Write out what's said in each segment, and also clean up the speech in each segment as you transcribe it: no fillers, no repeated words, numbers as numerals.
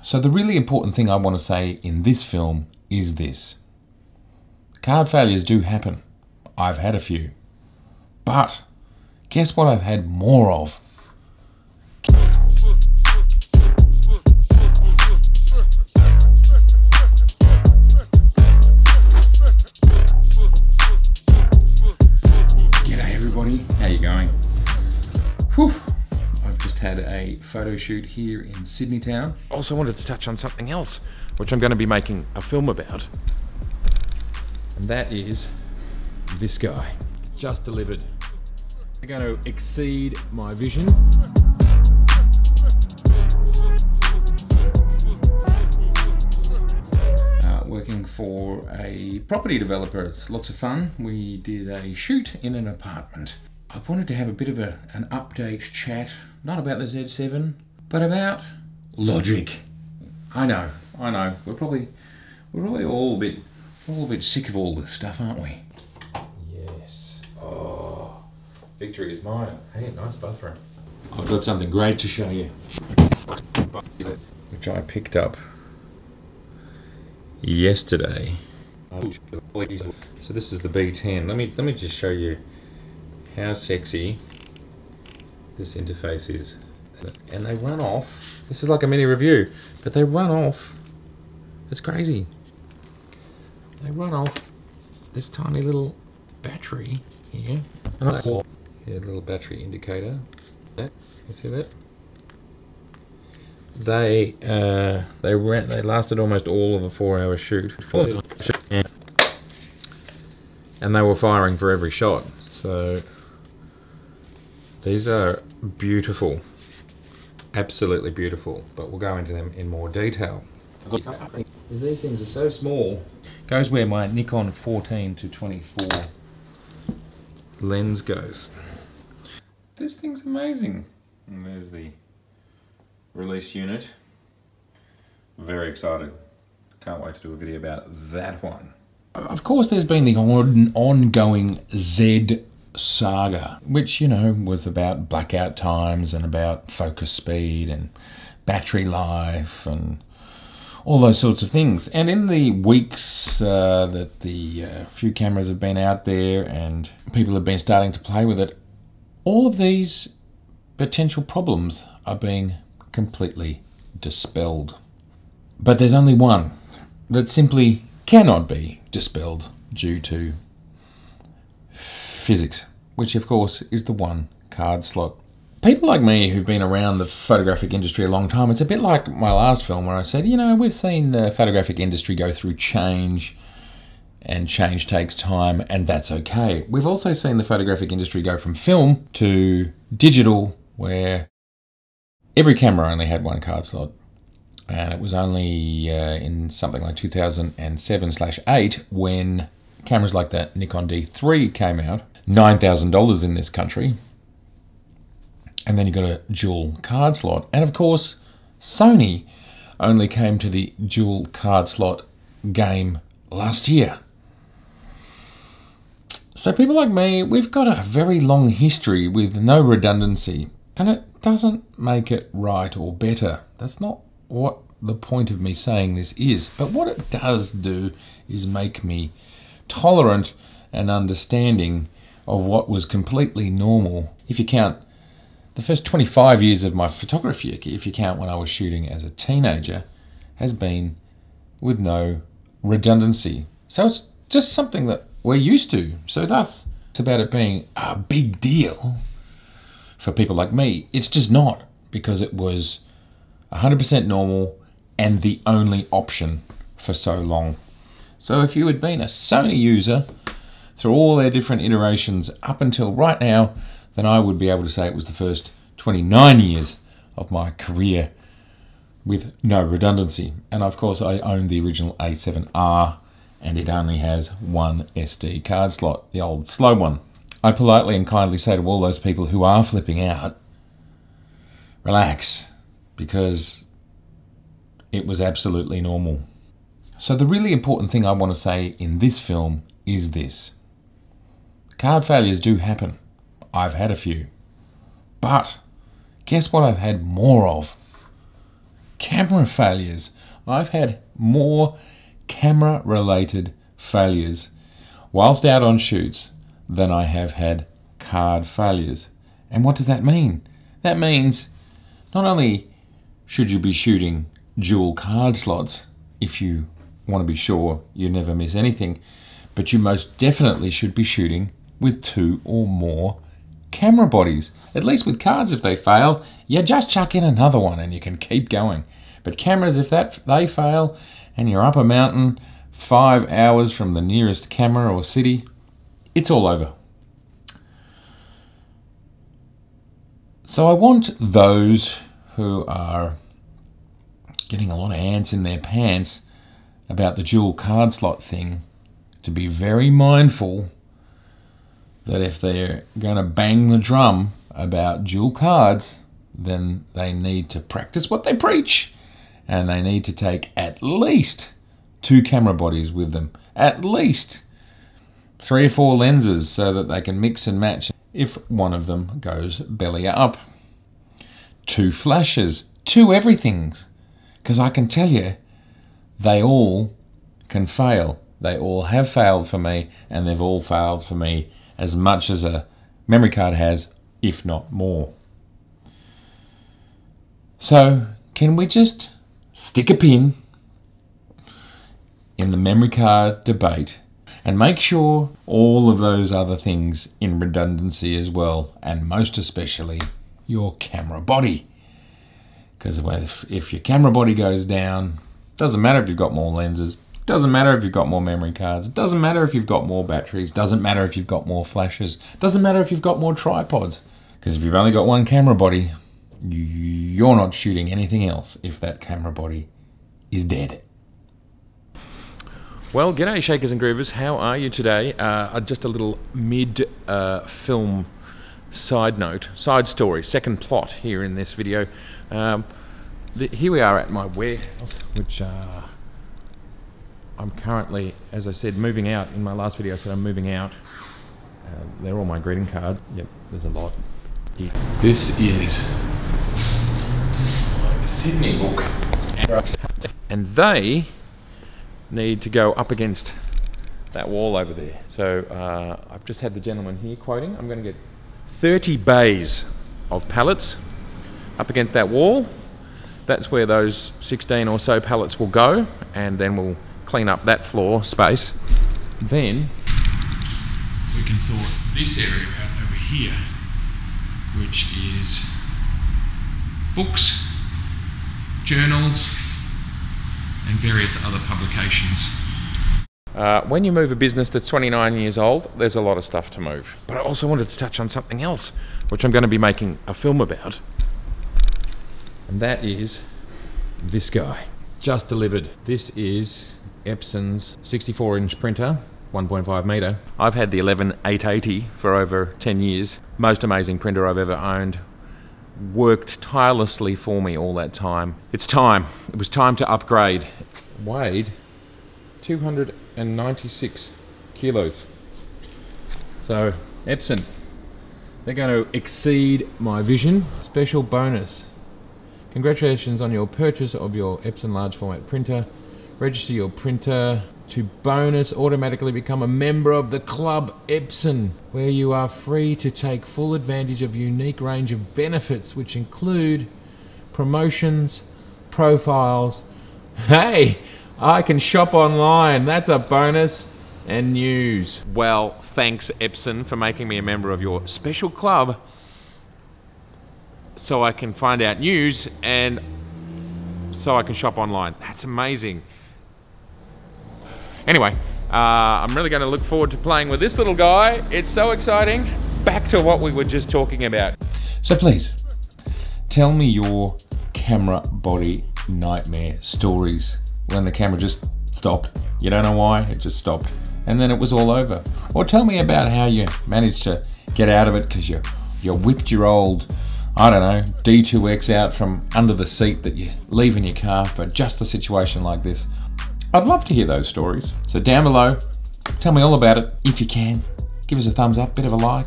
So the really important thing I want to say in this film is this. Card failures do happen. I've had a few. But guess what I've had more of? G'day everybody, how you going? Whew. I've just had a photo shoot here in Sydney town. Also wanted to touch on something else, which I'm going to be making a film about. And that is this guy. Just delivered. I'm going to exceed my vision. Working for a property developer. It's lots of fun. We did a shoot in an apartment. I wanted to have a bit of an update chat, not about the Z7, but about logic. I know. We're probably all a bit sick of all this stuff, aren't we? Yes. Oh, victory is mine. Hey, nice bathroom. I've got something great to show you, which I picked up yesterday. So this is the B10. Let me just show you how sexy this interface is. And they run off. This is like a mini review, but they run off. It's crazy. They run off this tiny little battery here. Here, a little battery indicator. You see that? They lasted almost all of a 4-hour shoot, and they were firing for every shot. So these are beautiful, absolutely beautiful. But we'll go into them in more detail. These things are so small. Goes where my Nikon 14 to 24 lens goes. This thing's amazing. And there's the release unit. Very excited. Can't wait to do a video about that one. Of course, there's been the ongoing Z saga, which, you know, was about blackout times and about focus speed and battery life and all those sorts of things. And in the weeks that the few cameras have been out there and people have been starting to play with it, all of these potential problems are being completely dispelled. But there's only one that simply cannot be dispelled due to physics, which of course is the one card slot. People like me who've been around the photographic industry a long time, it's a bit like my last film where I said, you know, we've seen the photographic industry go through change, and change takes time, and that's okay. We've also seen the photographic industry go from film to digital, where every camera only had one card slot. And it was only in something like 2007/8 when cameras like that Nikon D3 came out, $9,000 in this country. And then you got a dual card slot. And of course, Sony only came to the dual card slot game last year. So people like me, we've got a very long history with no redundancy, and it doesn't make it right or better. That's not what the point of me saying this is. But what it does do is make me tolerant and understanding of what was completely normal. If you count the first 25 years of my photography, if you count when I was shooting as a teenager, has been with no redundancy. So it's just something that we're used to. So thus, it's about it being a big deal for people like me. It's just not, because it was 100% normal and the only option for so long. So if you had been a Sony user through all their different iterations up until right now, then I would be able to say it was the first 29 years of my career with no redundancy. And of course I own the original A7R, and it only has one SD card slot, the old slow one. I politely and kindly say to all those people who are flipping out, relax, because it was absolutely normal. So the really important thing I want to say in this film is this. Card failures do happen. I've had a few. But guess what I've had more of? camera failures. I've had more camera-related failures whilst out on shoots than I have had card failures. And what does that mean? That means not only should you be shooting dual card slots if you want to be sure you never miss anything, but you most definitely should be shooting with 2 or more camera bodies. At least with cards, if they fail, you just chuck in another one and you can keep going. But cameras, if they fail and you're up a mountain 5 hours from the nearest camera or city, it's all over. So I want those who are getting a lot of ants in their pants about the dual card slot thing to be very mindful that if they're going to bang the drum about dual cards, then they need to practice what they preach, and they need to take at least 2 camera bodies with them, at least 3 or 4 lenses so that they can mix and match if one of them goes belly up. 2 flashes, 2 everythings, because I can tell you they all can fail. They all have failed for me, and they've all failed for me as much as a memory card has, if not more. So can we just stick a pin in the memory card debate and make sure all of those other things in redundancy as well, and most especially your camera body? Because if your camera body goes down, doesn't matter if you've got more lenses, doesn't matter if you've got more memory cards, it doesn't matter if you've got more batteries, doesn't matter if you've got more flashes, doesn't matter if you've got more tripods. Because if you've only got one camera body, you're not shooting anything else if that camera body is dead. Well, g'day Shakers and Groovers, how are you today? Just a little mid-film side story, second plot here in this video. Here we are at my warehouse, which I'm currently, as I said, moving out. In my last video I said I'm moving out. They're all my greeting cards. Yep, there's a lot here. This is my Sydney book. And they need to go up against that wall over there. So I've just had the gentleman here quoting. I'm going to get 30 bays of pallets up against that wall. That's where those 16 or so pallets will go, and then we'll clean up that floor space. Then we can sort this area out over here, which is books, journals, and various other publications. When you move a business that's 29 years old, there's a lot of stuff to move. But I also wanted to touch on something else, which I'm going to be making a film about. And that is this guy. Just delivered. This is Epson's 64-inch printer, 1.5 metre. I've had the 11880 for over 10 years. Most amazing printer I've ever owned. Worked tirelessly for me all that time. It's time. It was time to upgrade. Weighed 296 kilos. So Epson, they're going to exceed my vision. Special bonus. Congratulations on your purchase of your Epson large format printer. Register your printer to bonus automatically become a member of the Club Epson, where you are free to take full advantage of a unique range of benefits which include promotions, profiles. Hey, I can shop online, that's a bonus, and news. Well, thanks Epson for making me a member of your special club so I can find out news and so I can shop online. That's amazing. Anyway, I'm really going to look forward to playing with this little guy. It's so exciting. Back to what we were just talking about. So please, tell me your camera body nightmare stories. When the camera just stopped. You don't know why, it just stopped. And then it was all over. Or tell me about how you managed to get out of it because you whipped your old, I don't know, D2X out from under the seat that you leave in your car for just a situation like this. I'd love to hear those stories. So down below, tell me all about it if you can. Give us a thumbs up, bit of a like.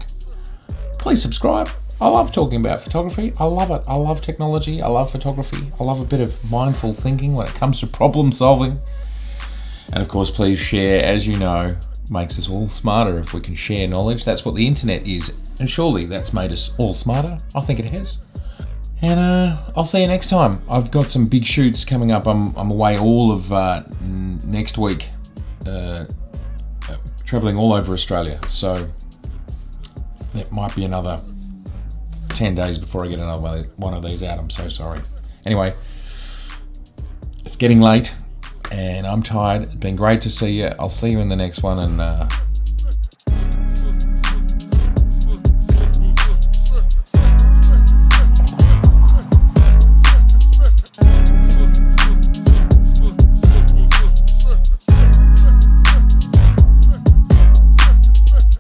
Please subscribe. I love talking about photography. I love it. I love technology. I love photography. I love a bit of mindful thinking when it comes to problem solving. And of course, please share. As you know, makes us all smarter if we can share knowledge. That's what the internet is. And surely that's made us all smarter. I think it has. And I'll see you next time. I've got some big shoots coming up. I'm away all of next week, traveling all over Australia. So it might be another 10 days before I get another one of these out. I'm so sorry. Anyway, it's getting late and I'm tired. It's been great to see you. I'll see you in the next one, and